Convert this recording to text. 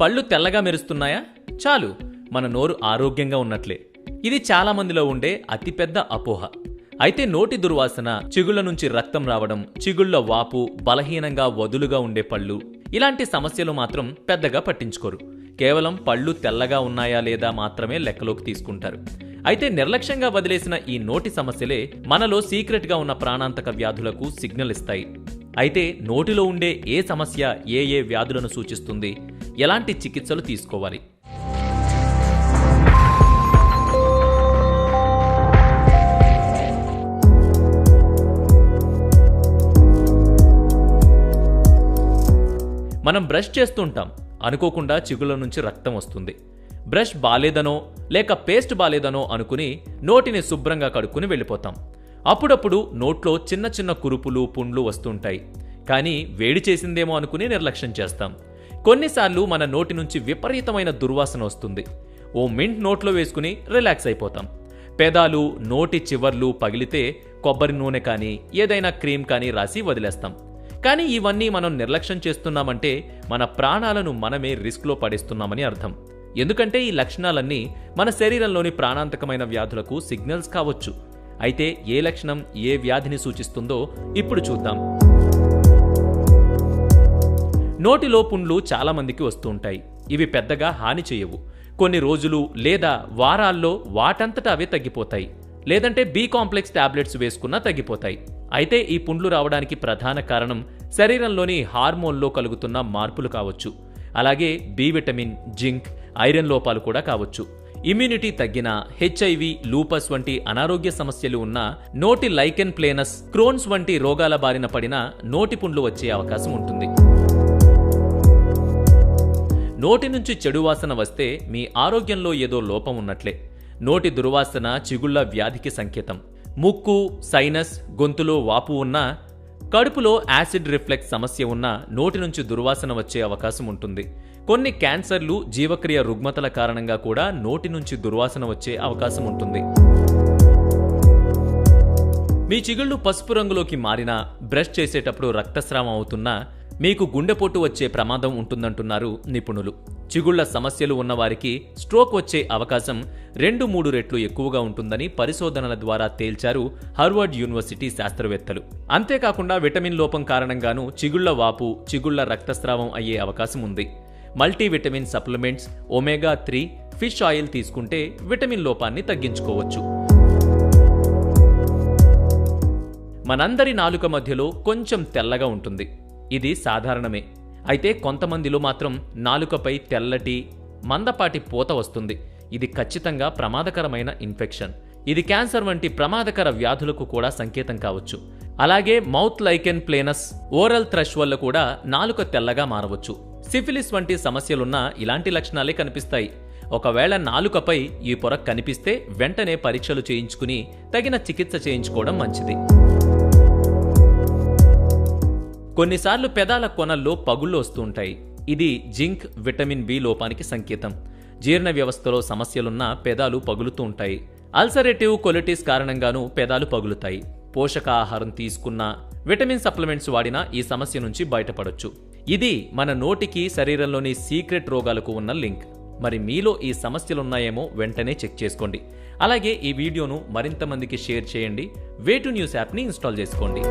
పళ్ళు తెల్లగా మెరుస్తున్నాయా? చాలు, మన నోరు ఆరోగ్యంగా ఉన్నట్లే. ఇది చాలా మందిలో ఉండే అతిపెద్ద అపోహ. అయితే నోటి దుర్వాసన, చిగుళ్ల నుంచి రక్తం రావడం, చిగుళ్ల వాపు, బలహీనంగా వదులుగా ఉండే పళ్ళు, ఇలాంటి సమస్యలు మాత్రం పెద్దగా పట్టించుకోరు. కేవలం పళ్ళు తెల్లగా ఉన్నాయా లేదా మాత్రమే లెక్కలోకి తీసుకుంటారు. అయితే నిర్లక్ష్యంగా వదిలేసిన ఈ నోటి సమస్యలే మనలో సీక్రెట్గా ఉన్న ప్రాణాంతక వ్యాధులకు సిగ్నల్ ఇస్తాయి. అయితే నోటిలో ఉండే ఏ సమస్య ఏ వ్యాధులను సూచిస్తుంది, ఎలాంటి చికిత్సలు తీసుకోవాలి? మనం బ్రష్ చేస్తుంటాం, అనుకోకుండా చిగుళ్ళ నుంచి రక్తం వస్తుంది. బ్రష్ బాలేదనో లేక పేస్ట్ బాలేదనో అనుకుని నోటిని శుభ్రంగా కడుక్కుని వెళ్ళిపోతాం. అప్పుడప్పుడు నోట్లో చిన్న చిన్న కురుపులు, పుండ్లు వస్తుంటాయి. కానీ వేడి చేసిందేమో అనుకుని నిర్లక్ష్యం చేస్తాం. కొన్నిసార్లు మన నోటి నుంచి విపరీతమైన దుర్వాసన వస్తుంది. ఓ మింట్ నోట్లో వేసుకుని రిలాక్స్ అయిపోతాం. పెదాలు, నోటి చివర్లు పగిలితే కొబ్బరి నూనె కానీ ఏదైనా క్రీమ్ కానీ రాసి వదిలేస్తాం. కానీ ఇవన్నీ మనం నిర్లక్ష్యం చేస్తున్నామంటే మన ప్రాణాలను మనమే రిస్క్లో పడేస్తున్నామని అర్థం. ఎందుకంటే ఈ లక్షణాలన్నీ మన శరీరంలోని ప్రాణాంతకమైన వ్యాధులకు సిగ్నల్స్ కావచ్చు. అయితే ఏ లక్షణం ఏ వ్యాధిని సూచిస్తుందో ఇప్పుడు చూద్దాం. నోటిలో పుండ్లు చాలా మందికి వస్తూ ఉంటాయి. ఇవి పెద్దగా హాని చేయవు. కొన్ని రోజులు లేదా వారాల్లో వాటంతటా అవే తగ్గిపోతాయి. లేదంటే బి కాంప్లెక్స్ టాబ్లెట్స్ వేసుకున్నా తగ్గిపోతాయి. అయితే ఈ పుండ్లు రావడానికి ప్రధాన కారణం శరీరంలోని హార్మోన్లో కలుగుతున్న మార్పులు కావచ్చు. అలాగే బి విటమిన్, జింక్, ఐరన్ లోపాలు కూడా కావచ్చు. ఇమ్యూనిటీ తగ్గిన, హెచ్ఐవి, లూపస్ వంటి అనారోగ్య సమస్యలు ఉన్న, నోటి లైకెన్ ప్లేనస్, క్రోన్స్ వంటి రోగాల బారిన పడిన నోటి పుండ్లు వచ్చే అవకాశం ఉంటుంది. నోటి నుంచి చెడు వాసన వస్తే మీ ఆరోగ్యంలో ఏదో లోపం ఉన్నట్లే. నోటి దుర్వాసన చిగుళ్ల వ్యాధికి సంకేతం. ముక్కు, సైనస్, గొంతులో వాపు ఉన్నా, కడుపులో యాసిడ్ రిఫ్లెక్స్ సమస్య ఉన్నా నోటి నుంచి దుర్వాసన వచ్చే అవకాశం ఉంటుంది. కొన్ని క్యాన్సర్లు, జీవక్రియ రుగ్మతల కారణంగా కూడా నోటి నుంచి దుర్వాసన వచ్చే అవకాశం ఉంటుంది. మీ చిగుళ్ళు పసుపు రంగులోకి మారినా, బ్రష్ చేసేటప్పుడు రక్తస్రావం అవుతున్నా మీకు గుండెపోటు వచ్చే ప్రమాదం ఉంటుందంటున్నారు నిపుణులు. చిగుళ్ల సమస్యలు ఉన్నవారికి స్ట్రోక్ వచ్చే అవకాశం 2-3 రెట్లు ఎక్కువగా ఉంటుందని పరిశోధనల ద్వారా తేల్చారు హార్వర్డ్ యూనివర్సిటీ శాస్త్రవేత్తలు. అంతేకాకుండా విటమిన్ లోపం కారణంగానూ చిగుళ్ల వాపు, చిగుళ్ల రక్తస్రావం అయ్యే అవకాశం ఉంది. మల్టీవిటమిన్ సప్లిమెంట్స్, ఒమేగా-3, ఫిష్ ఆయిల్ తీసుకుంటే విటమిన్ లోపాన్ని తగ్గించుకోవచ్చు. మనందరి నాలుక మధ్యలో కొంచెం తెల్లగా ఉంటుంది. ఇది సాధారణమే. అయితే కొంతమందిలో మాత్రం నాలుకపై తెల్లటి, మందపాటి పూత వస్తుంది. ఇది ఖచ్చితంగా ప్రమాదకరమైన ఇన్ఫెక్షన్. ఇది క్యాన్సర్ వంటి ప్రమాదకర వ్యాధులకు కూడా సంకేతం కావచ్చు. అలాగే మౌత్ లైకెన్ ప్లేనస్, ఓరల్ థ్రష్ వల్ల కూడా నాలుక తెల్లగా మారవచ్చు. సిఫిలిస్ వంటి సమస్యలున్నా ఇలాంటి లక్షణాలే కనిపిస్తాయి. ఒకవేళ నాలుకపై ఈ పొర కనిపిస్తే వెంటనే పరీక్షలు చేయించుకుని తగిన చికిత్స చేయించుకోవడం మంచిది. కొన్నిసార్లు పెదాల కొనల్లో పగుళ్ళు వస్తూ ఉంటాయి. ఇది జింక్, విటమిన్ బి లోపానికి సంకేతం. జీర్ణ వ్యవస్థలో సమస్యలున్నా పెదాలు పగులుతూ ఉంటాయి. అల్సరేటివ్ కొలిటిస్ కారణంగానూ పెదాలు పగులుతాయి. పోషకాహారం తీసుకున్నా, విటమిన్ సప్లిమెంట్స్ వాడినా ఈ సమస్య నుంచి బయటపడొచ్చు. ఇది మన నోటికి, శరీరంలోని సీక్రెట్ రోగాలకు ఉన్న లింక్. మరి మీలో ఈ సమస్యలున్నాయేమో వెంటనే చెక్ చేసుకోండి. అలాగే ఈ వీడియోను మరింత మందికి షేర్ చేయండి. వే2న్యూస్ యాప్ని ఇన్స్టాల్ చేసుకోండి.